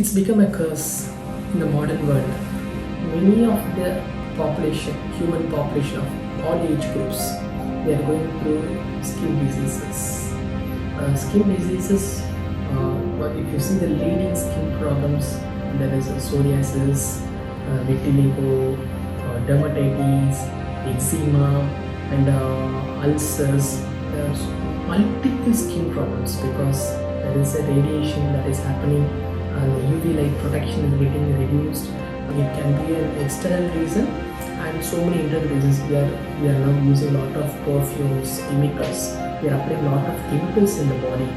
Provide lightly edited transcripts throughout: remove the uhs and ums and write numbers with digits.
It's become a curse in the modern world. Many of the population, human population of all age groups, they are going through skin diseases. Skin diseases, if you see the leading skin problems, there is psoriasis, vitiligo, dermatitis, eczema, and ulcers. There are multiple skin problems because there is a radiation that is happening and the UV light protection is getting reduced. It can be an external reason and so many internal reasons. We are now using a lot of perfumes, chemicals. We are applying a lot of chemicals in the body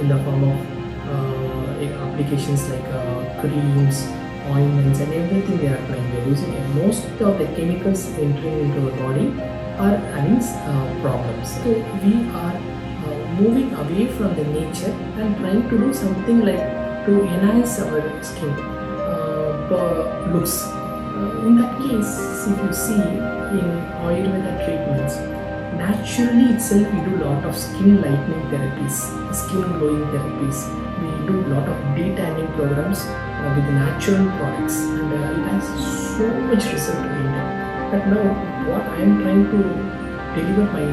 in the form of applications like creams, ointments, and everything we are applying. We are using, and most of the chemicals entering into our body are having problems. So we are moving away from the nature and trying to do something like to enhance our skin looks. In that case, if you see in Ayurveda treatments, naturally itself we do a lot of skin lightening therapies, skin glowing therapies. We do a lot of de-tanning programs with natural products, and it has so much result oriented. But now what I am trying to deliver my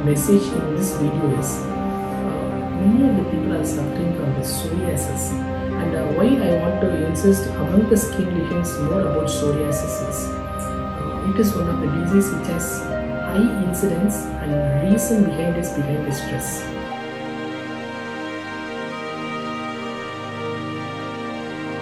message in this video is many of the people are suffering from the psoriasis, and why I want to insist among the skin lesions more about psoriasis is it is one of the diseases which has high incidence and reason behind is behind the stress.